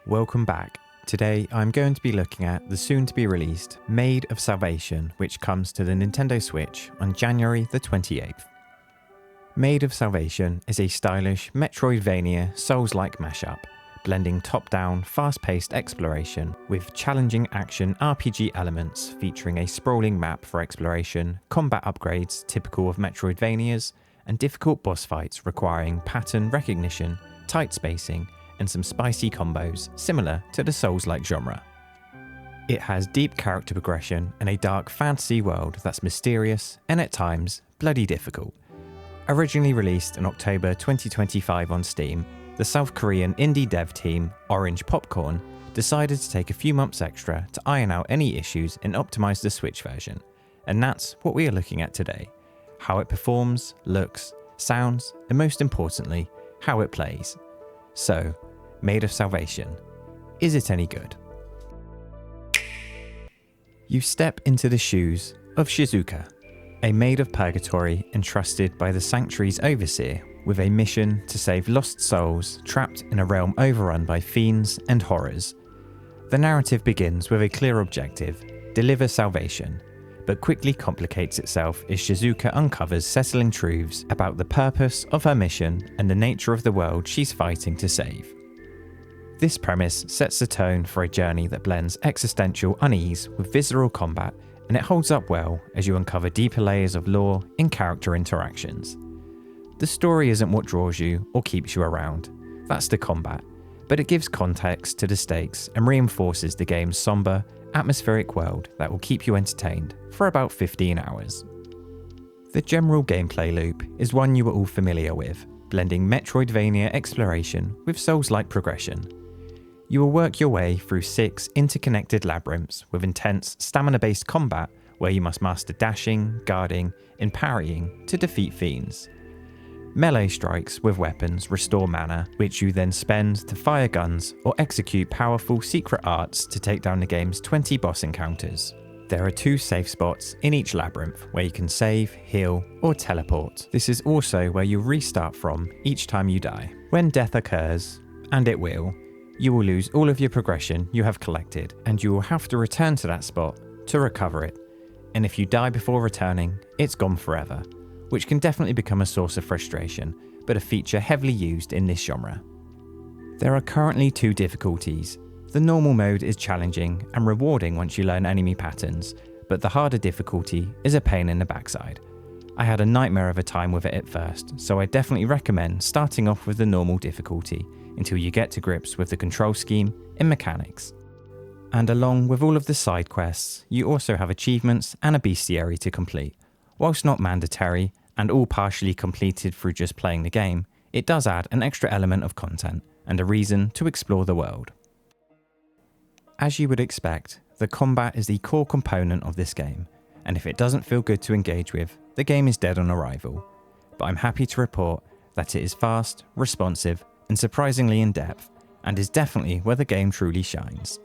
Welcome back. Today I'm going to be looking at the soon-to-be released Maid of Salvation, which comes to the Nintendo Switch on January the 28th. Maid of Salvation is a stylish metroidvania Souls-like mashup, blending top-down, fast-paced exploration with challenging action RPG elements featuring a sprawling map for exploration, combat upgrades typical of metroidvanias, and difficult boss fights requiring pattern recognition, tight spacing, and some spicy combos similar to the Souls-like genre. It has deep character progression and a dark fantasy world that's mysterious and at times bloody difficult. Originally released in October 2025 on Steam, the South Korean indie dev team Orange Popcorn decided to take a few months extra to iron out any issues and optimize the Switch version, and that's what we are looking at today: how it performs, looks, sounds, and most importantly, how it plays. So, Maid of Salvation. Is it any good? You step into the shoes of Shizuka, a maid of purgatory entrusted by the Sanctuary's overseer with a mission to save lost souls trapped in a realm overrun by fiends and horrors. The narrative begins with a clear objective: deliver salvation, but quickly complicates itself as Shizuka uncovers settling truths about the purpose of her mission and the nature of the world she's fighting to save. This premise sets the tone for a journey that blends existential unease with visceral combat, and it holds up well as you uncover deeper layers of lore in character interactions. The story isn't what draws you or keeps you around, that's the combat, but it gives context to the stakes and reinforces the game's somber, atmospheric world that will keep you entertained for about 15 hours. The general gameplay loop is one you are all familiar with, blending metroidvania exploration with Souls-like progression. You will work your way through 6 interconnected labyrinths with intense stamina-based combat where you must master dashing, guarding, and parrying to defeat fiends. Melee strikes with weapons restore mana, which you then spend to fire guns or execute powerful secret arts to take down the game's 20 boss encounters. There are 2 safe spots in each labyrinth where you can save, heal, or teleport. This is also where you restart from each time you die. When death occurs, and it will, you will lose all of your progression you have collected, and you will have to return to that spot to recover it. And if you die before returning, it's gone forever, which can definitely become a source of frustration, but a feature heavily used in this genre. There are currently 2 difficulties. The normal mode is challenging and rewarding once you learn enemy patterns, but the harder difficulty is a pain in the backside. I had a nightmare of a time with it at first, so I definitely recommend starting off with the normal difficulty until you get to grips with the control scheme and mechanics. And along with all of the side quests, you also have achievements and a bestiary to complete. Whilst not mandatory and all partially completed through just playing the game, it does add an extra element of content and a reason to explore the world. As you would expect, the combat is the core component of this game, and if it doesn't feel good to engage with, the game is dead on arrival. But I'm happy to report that it is fast, responsive, and surprisingly in-depth, and is definitely where the game truly shines.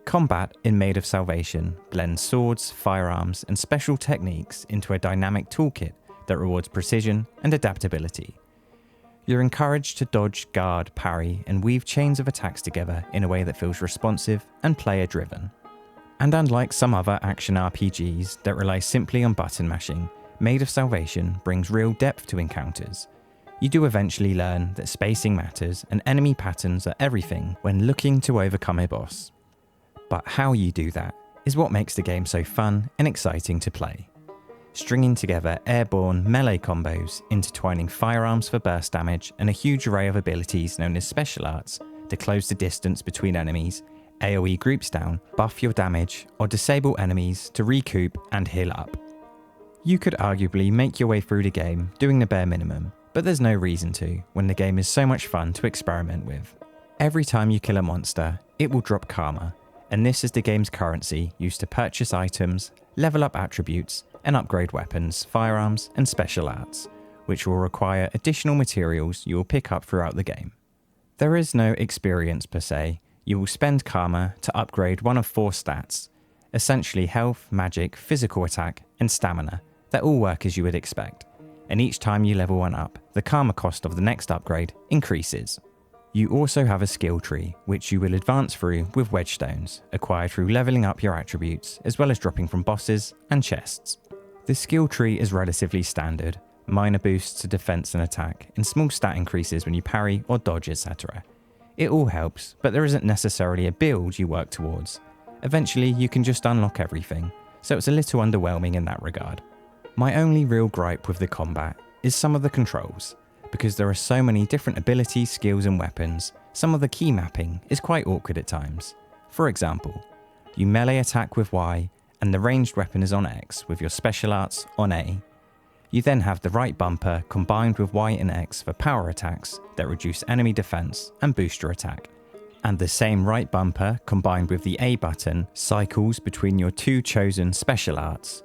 Combat in Maid of Salvation blends swords, firearms, and special techniques into a dynamic toolkit that rewards precision and adaptability. You're encouraged to dodge, guard, parry, and weave chains of attacks together in a way that feels responsive and player-driven. And unlike some other action RPGs that rely simply on button mashing, Maid of Salvation brings real depth to encounters. You do eventually learn that spacing matters and enemy patterns are everything when looking to overcome a boss. But how you do that is what makes the game so fun and exciting to play. Stringing together airborne melee combos, intertwining firearms for burst damage, and a huge array of abilities known as special arts to close the distance between enemies, AoE groups down, buff your damage, or disable enemies to recoup and heal up. You could arguably make your way through the game doing the bare minimum, but there's no reason to when the game is so much fun to experiment with. Every time you kill a monster, it will drop karma, and this is the game's currency used to purchase items, level up attributes, and upgrade weapons, firearms, and special arts, which will require additional materials you will pick up throughout the game. There is no experience per se. You will spend karma to upgrade one of 4 stats, essentially health, magic, physical attack, and stamina, that all work as you would expect, and each time you level one up, the karma cost of the next upgrade increases. You also have a skill tree, which you will advance through with wedge stones, acquired through leveling up your attributes, as well as dropping from bosses and chests. The skill tree is relatively standard, minor boosts to defense and attack, and small stat increases when you parry or dodge, etc. It all helps, but there isn't necessarily a build you work towards. Eventually, you can just unlock everything, so it's a little underwhelming in that regard. My only real gripe with the combat is some of the controls. Because there are so many different abilities, skills and weapons, some of the key mapping is quite awkward at times. For example, you melee attack with Y and the ranged weapon is on X with your special arts on A. You then have the right bumper combined with Y and X for power attacks that reduce enemy defense and boost your attack. And the same right bumper combined with the A button cycles between your two chosen special arts.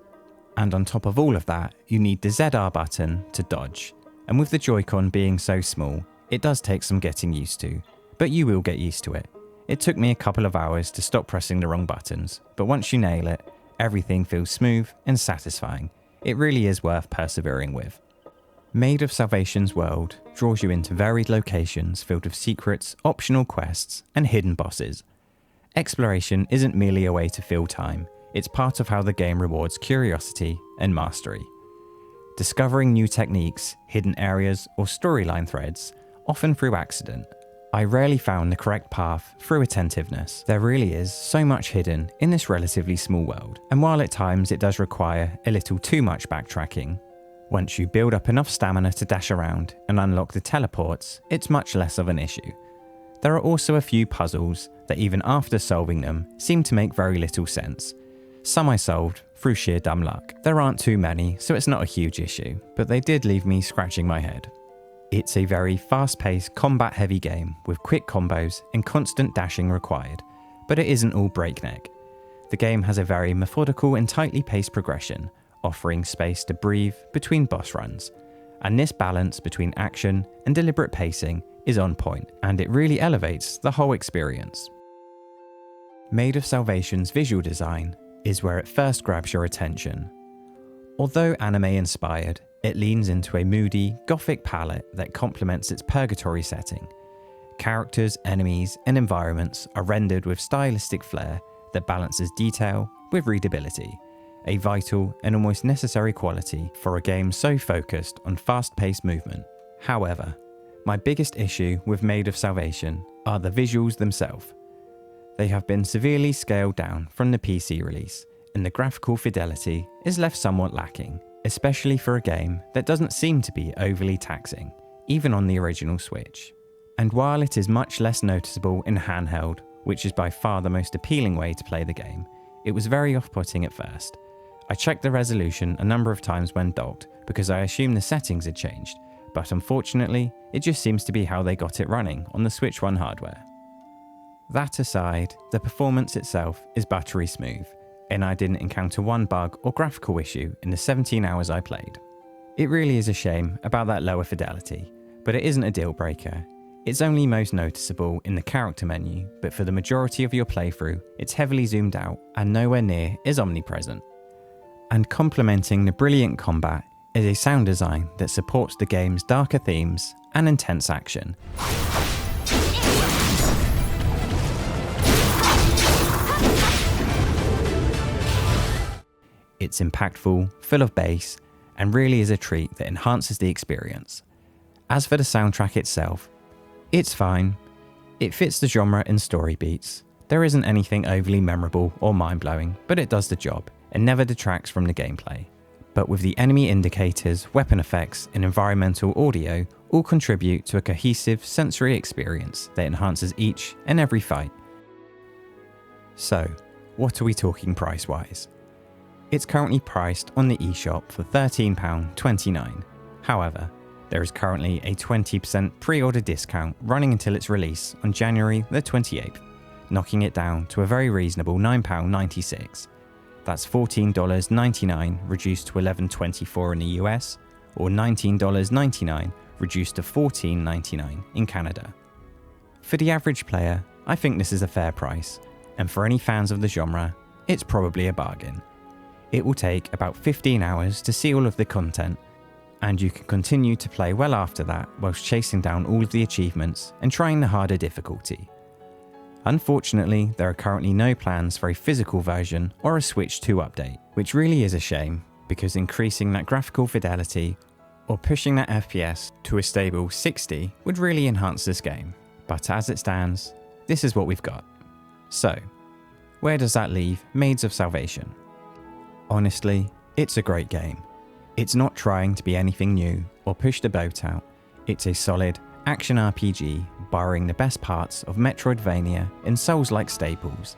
And on top of all of that, you need the ZR button to dodge. And with the Joy-Con being so small, it does take some getting used to, but you will get used to it. It took me a couple of hours to stop pressing the wrong buttons, but once you nail it, everything feels smooth and satisfying. It really is worth persevering with. Maid of Salvation's world draws you into varied locations filled with secrets, optional quests, and hidden bosses. Exploration isn't merely a way to fill time, it's part of how the game rewards curiosity and mastery. Discovering new techniques, hidden areas, or storyline threads, often through accident. I rarely found the correct path through attentiveness. There really is so much hidden in this relatively small world, and while at times it does require a little too much backtracking, once you build up enough stamina to dash around and unlock the teleports, it's much less of an issue. There are also a few puzzles that even after solving them seem to make very little sense. Some I solved through sheer dumb luck. There aren't too many, so it's not a huge issue, but they did leave me scratching my head. It's a very fast-paced, combat-heavy game with quick combos and constant dashing required, but it isn't all breakneck. The game has a very methodical and tightly paced progression, offering space to breathe between boss runs, and this balance between action and deliberate pacing is on point, and it really elevates the whole experience. Maid of Salvation's visual design is where it first grabs your attention. Although anime-inspired, it leans into a moody, gothic palette that complements its purgatory setting. Characters, enemies, and environments are rendered with stylistic flair that balances detail with readability, a vital and almost necessary quality for a game so focused on fast-paced movement. However, my biggest issue with Maid of Salvation are the visuals themselves. They have been severely scaled down from the PC release, and the graphical fidelity is left somewhat lacking, especially for a game that doesn't seem to be overly taxing, even on the original Switch. And while it is much less noticeable in handheld, which is by far the most appealing way to play the game, it was very off-putting at first. I checked the resolution a number of times when docked because I assumed the settings had changed, but unfortunately, it just seems to be how they got it running on the Switch 1 hardware. That aside, the performance itself is buttery smooth, and I didn't encounter one bug or graphical issue in the 17 hours I played. It really is a shame about that lower fidelity, but it isn't a deal breaker. It's only most noticeable in the character menu, but for the majority of your playthrough, it's heavily zoomed out and nowhere near is omnipresent. And complementing the brilliant combat is a sound design that supports the game's darker themes and intense action. It's impactful, full of bass, and really is a treat that enhances the experience. As for the soundtrack itself, it's fine. It fits the genre and story beats. There isn't anything overly memorable or mind-blowing, but it does the job and never detracts from the gameplay. But with the enemy indicators, weapon effects, and environmental audio all contribute to a cohesive sensory experience that enhances each and every fight. So, what are we talking price-wise? It's currently priced on the eShop for £13.29. However, there is currently a 20% pre-order discount running until its release on January the 28th, knocking it down to a very reasonable £9.96. That's $14.99 reduced to $11.24 in the US, or $19.99 reduced to $14.99 in Canada. For the average player, I think this is a fair price, and for any fans of the genre, it's probably a bargain. It will take about 15 hours to see all of the content, and you can continue to play well after that whilst chasing down all of the achievements and trying the harder difficulty. Unfortunately, there are currently no plans for a physical version or a Switch 2 update, which really is a shame because increasing that graphical fidelity or pushing that FPS to a stable 60 would really enhance this game. But as it stands, this is what we've got. So, where does that leave Maids of Salvation? Honestly, it's a great game. It's not trying to be anything new or push the boat out. It's a solid action RPG borrowing the best parts of metroidvania and Souls-like staples.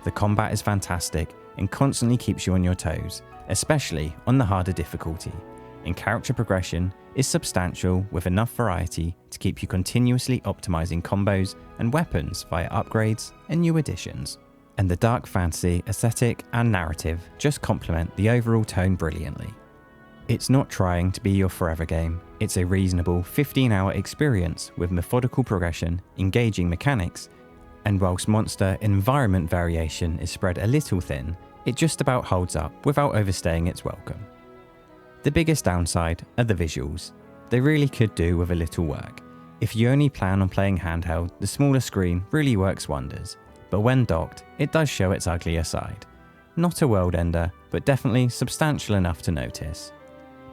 The combat is fantastic and constantly keeps you on your toes, especially on the harder difficulty, and character progression is substantial with enough variety to keep you continuously optimizing combos and weapons via upgrades and new additions. And the dark fantasy aesthetic and narrative just complement the overall tone brilliantly. It's not trying to be your forever game, it's a reasonable 15-hour experience with methodical progression, engaging mechanics, and whilst monster environment variation is spread a little thin, it just about holds up without overstaying its welcome. The biggest downside are the visuals. They really could do with a little work. If you only plan on playing handheld, the smaller screen really works wonders, but when docked, it does show its uglier side. Not a world ender, but definitely substantial enough to notice.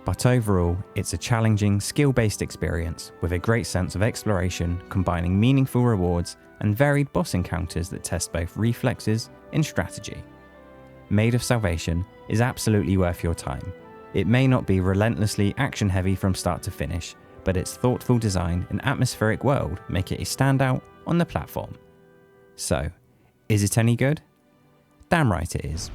But overall, it's a challenging, skill-based experience with a great sense of exploration, combining meaningful rewards and varied boss encounters that test both reflexes and strategy. Maid of Salvation is absolutely worth your time. It may not be relentlessly action-heavy from start to finish, but its thoughtful design and atmospheric world make it a standout on the platform. So, is it any good? Damn right it is.